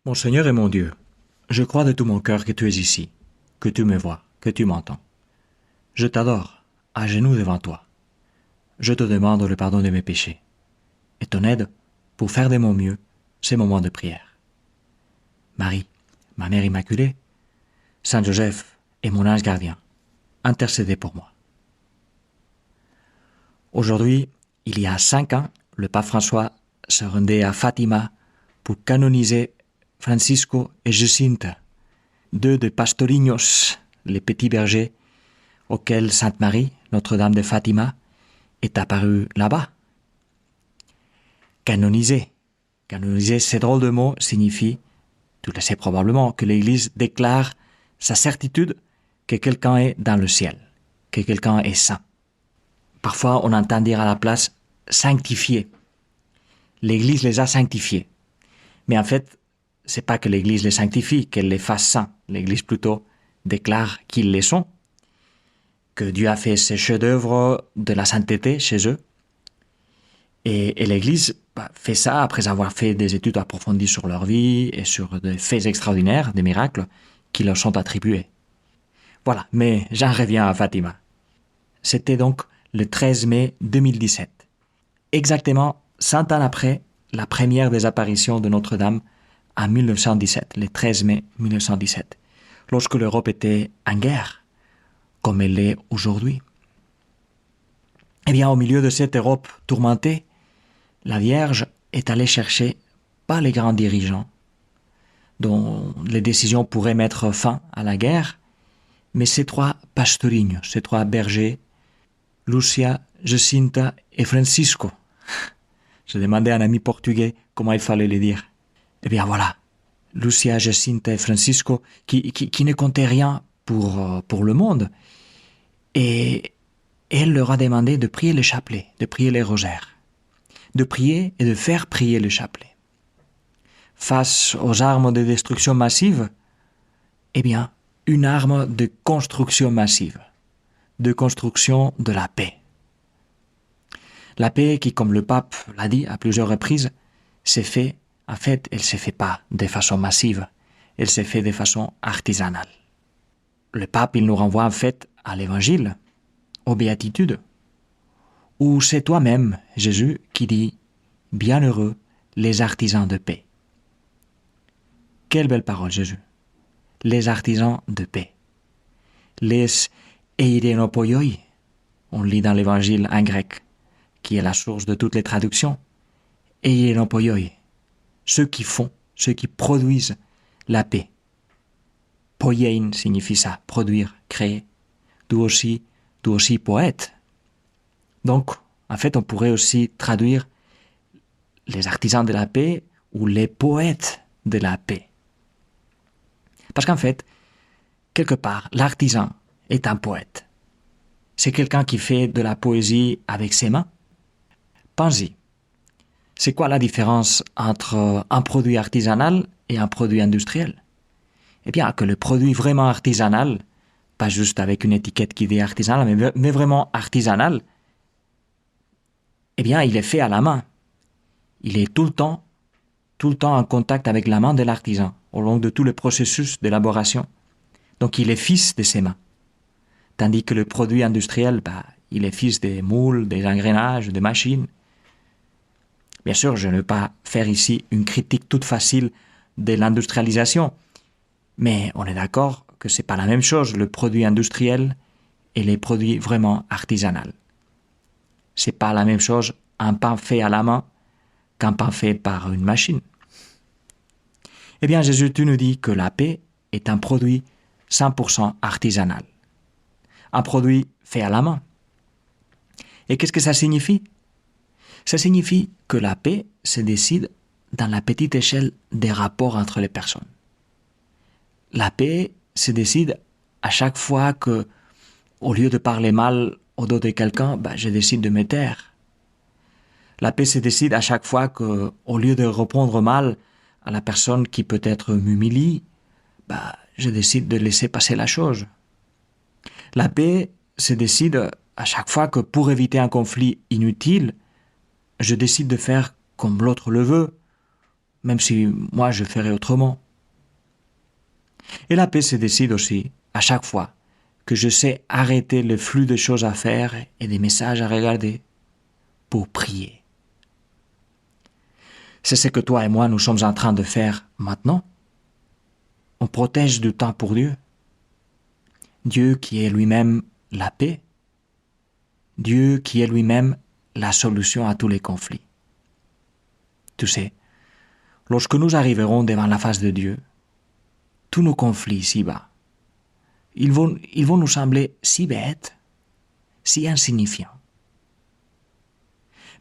Mon Seigneur et mon Dieu, je crois de tout mon cœur que tu es ici, que tu me vois, que tu m'entends. Je t'adore, à genoux devant toi. Je te demande le pardon de mes péchés et ton aide pour faire de mon mieux ces moments de prière. Marie, ma mère immaculée, Saint Joseph et mon ange gardien, intercédez pour moi. Aujourd'hui, il y a 5 ans, le pape François se rendait à Fatima pour canoniser Francisco et Jacinta, deux des pastorinos, les petits bergers auxquels Sainte Marie, Notre-Dame de Fatima, est apparue là-bas. Canoniser. Canoniser, ces drôles de mots signifie, tu le sais probablement, que l'Église déclare sa certitude que quelqu'un est dans le ciel, que quelqu'un est saint. Parfois, on entend dire à la place sanctifié. L'Église les a sanctifiés. Mais en fait, c'est pas que l'Église les sanctifie, qu'elle les fasse saints. L'Église plutôt déclare qu'ils les sont, que Dieu a fait ces chefs-d'œuvre de la sainteté chez eux. Et l'Église fait ça après avoir fait des études approfondies sur leur vie et sur des faits extraordinaires, des miracles qui leur sont attribués. Voilà, mais j'en reviens à Fatima. C'était donc le 13 mai 2017, exactement 100 ans après la première des apparitions de Notre-Dame en 1917, le 13 mai 1917, lorsque l'Europe était en guerre, comme elle l'est aujourd'hui. Eh bien, au milieu de cette Europe tourmentée, la Vierge est allée chercher pas les grands dirigeants, dont les décisions pourraient mettre fin à la guerre, mais ces 3 pastorinhos, ces 3 bergers, Lucia, Jacinta et Francisco. Je demandais à un ami portugais comment il fallait les dire. Eh bien voilà, Lucia, Jacinta et Francisco, qui ne comptaient rien pour le monde. Et elle leur a demandé de prier les chapelets, de prier les rosaires, de prier et de faire prier le chapelet. Face aux armes de destruction massive, eh bien, une arme de construction massive, de construction de la paix. La paix qui, comme le pape l'a dit à plusieurs reprises, s'est fait, en fait, elle ne s'est fait pas de façon massive, elle s'est fait de façon artisanale. Le pape, il nous renvoie en fait à l'évangile, aux béatitudes, où c'est toi-même, Jésus, qui dit « Bienheureux les artisans de paix ». Quelle belle parole, Jésus. Les artisans de paix. Les eirenopoioi, on lit dans l'évangile en grec, qui est la source de toutes les traductions. Eirenopoioi, ceux qui font, ceux qui produisent la paix. Poiein signifie ça, produire, créer. D'où aussi poète. Donc, en fait, on pourrait aussi traduire les artisans de la paix ou les poètes de la paix. Parce qu'en fait, quelque part, l'artisan est un poète. C'est quelqu'un qui fait de la poésie avec ses mains. Pense-y. C'est quoi la différence entre un produit artisanal et un produit industriel? Eh bien, que le produit vraiment artisanal, pas juste avec une étiquette qui dit artisanal, mais vraiment artisanal, eh bien, il est fait à la main. Il est tout le temps en contact avec la main de l'artisan, au long de tout le processus d'élaboration. Donc, il est fils de ses mains. Tandis que le produit industriel, il est fils des moules, des engrenages, des machines. Bien sûr, je ne veux pas faire ici une critique toute facile de l'industrialisation, mais on est d'accord que ce n'est pas la même chose, le produit industriel et les produits vraiment artisanaux. Ce n'est pas la même chose un pain fait à la main qu'un pain fait par une machine. Eh bien, Jésus, tu nous dis que la paix est un produit 100% artisanal. Un produit fait à la main. Et qu'est-ce que ça signifie? Ça signifie que la paix se décide dans la petite échelle des rapports entre les personnes. La paix se décide à chaque fois que, au lieu de parler mal au dos de quelqu'un, je décide de me taire. La paix se décide à chaque fois que, au lieu de répondre mal à la personne qui peut-être m'humilie, je décide de laisser passer la chose. La paix se décide à chaque fois que, pour éviter un conflit inutile, je décide de faire comme l'autre le veut, même si moi je ferais autrement. Et la paix se décide aussi, à chaque fois, que je sais arrêter le flux de choses à faire et des messages à regarder pour prier. C'est ce que toi et moi nous sommes en train de faire maintenant. On protège du temps pour Dieu. Dieu qui est lui-même la paix. Dieu qui est lui-même la solution à tous les conflits. Tu sais, lorsque nous arriverons devant la face de Dieu, tous nos conflits ici-bas, ils vont nous sembler si bêtes, si insignifiants.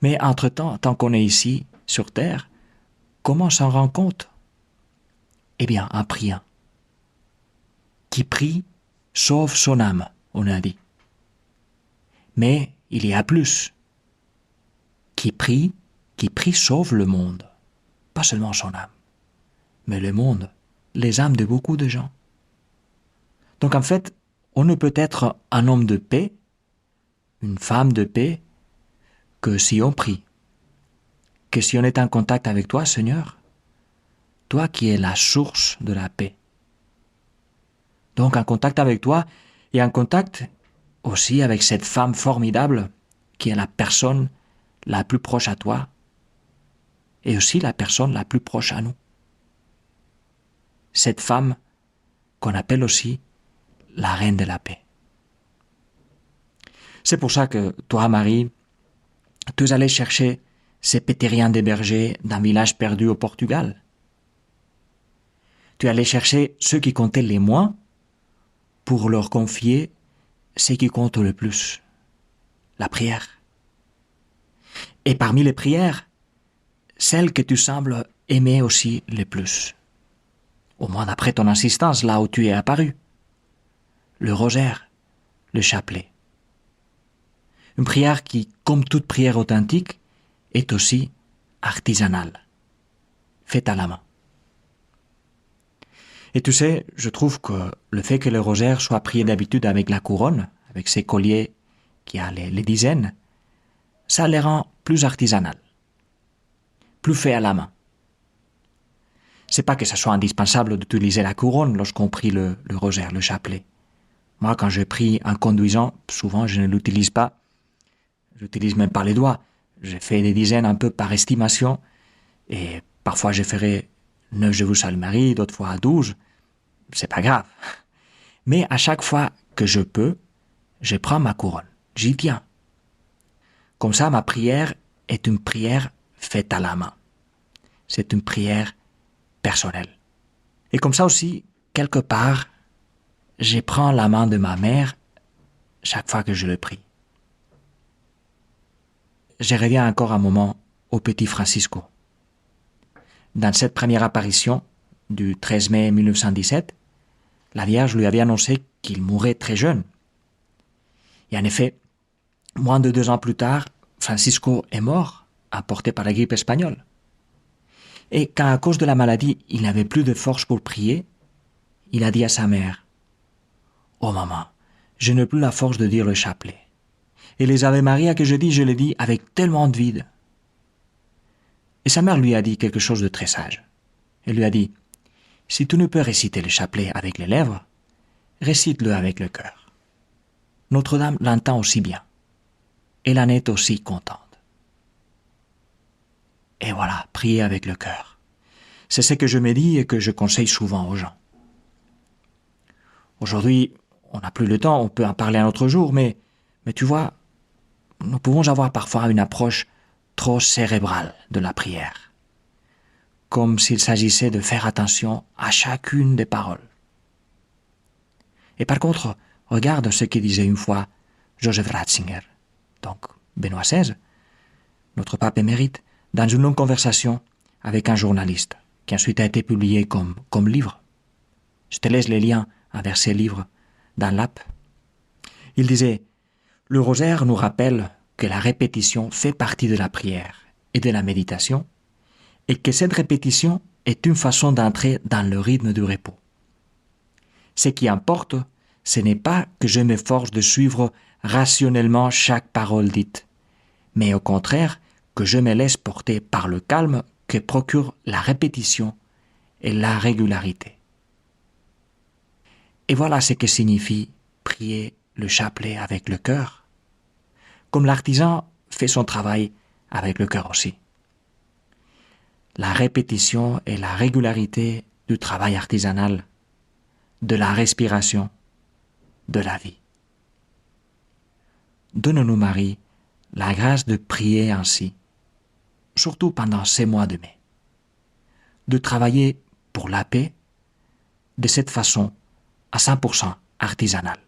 Mais entre-temps, tant qu'on est ici, sur terre, comment s'en rend compte? Eh bien, en priant. Qui prie sauve son âme, on a dit. Mais il y a plus. Qui prie sauve le monde. Pas seulement son âme, mais le monde, les âmes de beaucoup de gens. Donc en fait, on ne peut être un homme de paix, une femme de paix, que si on prie. Que si on est en contact avec toi, Seigneur, toi qui es la source de la paix. Donc en contact avec toi et en contact aussi avec cette femme formidable qui est la personne la plus proche à toi et aussi la personne la plus proche à nous. Cette femme qu'on appelle aussi la reine de la paix. C'est pour ça que toi, Marie, tu es allée chercher ces pétériens des bergers d'un village perdu au Portugal. Tu es allée chercher ceux qui comptaient les moins pour leur confier ce qui compte le plus, la prière. Et parmi les prières, celle que tu sembles aimer aussi le plus, au moins d'après ton insistance là où tu es apparu, le rosaire, le chapelet. Une prière qui, comme toute prière authentique, est aussi artisanale, faite à la main. Et tu sais, je trouve que le fait que le rosaire soit prié d'habitude avec la couronne, avec ses colliers qui a les dizaines, ça les rend plus artisanal, plus fait à la main. C'est pas que ça soit indispensable d'utiliser la couronne lorsqu'on prie le rosaire, le chapelet. Moi, quand je prie en conduisant, souvent je ne l'utilise pas. J'utilise même pas les doigts. Je fais des dizaines un peu par estimation et parfois je ferai 9 Je vous salue Marie, d'autres fois 12. C'est pas grave. Mais à chaque fois que je peux, je prends ma couronne. J'y tiens. Comme ça, ma prière est une prière faite à la main. C'est une prière personnelle. Et comme ça aussi, quelque part, je prends la main de ma mère chaque fois que je le prie. Je reviens encore un moment au petit Francisco. Dans cette première apparition du 13 mai 1917, la Vierge lui avait annoncé qu'il mourrait très jeune. Et en effet, moins de 2 ans plus tard, Francisco est mort, emporté par la grippe espagnole. Et quand à cause de la maladie, il n'avait plus de force pour prier, il a dit à sa mère, « Oh maman, je n'ai plus la force de dire le chapelet. Et les Ave Maria que je les dis avec tellement de vide. » Et sa mère lui a dit quelque chose de très sage. Elle lui a dit, « Si tu ne peux réciter le chapelet avec les lèvres, récite-le avec le cœur. Notre-Dame l'entend aussi bien. Elle en est aussi contente. » Et voilà, prier avec le cœur. C'est ce que je me dis et que je conseille souvent aux gens. Aujourd'hui, on n'a plus le temps, on peut en parler un autre jour, mais tu vois, nous pouvons avoir parfois une approche trop cérébrale de la prière, comme s'il s'agissait de faire attention à chacune des paroles. Et par contre, regarde ce que disait une fois Joseph Ratzinger, donc Benoît XVI, notre pape émérite, dans une longue conversation avec un journaliste, qui ensuite a été publié comme livre. Je te laisse les liens vers ces livres dans l'app. Il disait, « Le rosaire nous rappelle que la répétition fait partie de la prière et de la méditation, et que cette répétition est une façon d'entrer dans le rythme du repos. Ce qui importe, ce n'est pas que je m'efforce de suivre rationnellement chaque parole dite, mais au contraire que je me laisse porter par le calme que procure la répétition et la régularité. Et voilà ce que signifie prier le chapelet avec le cœur, comme l'artisan fait son travail avec le cœur aussi. La répétition et la régularité du travail artisanal, de la respiration, de la vie. Donne-nous, Marie, la grâce de prier ainsi, surtout pendant ces mois de mai, de travailler pour la paix de cette façon à 100% artisanale.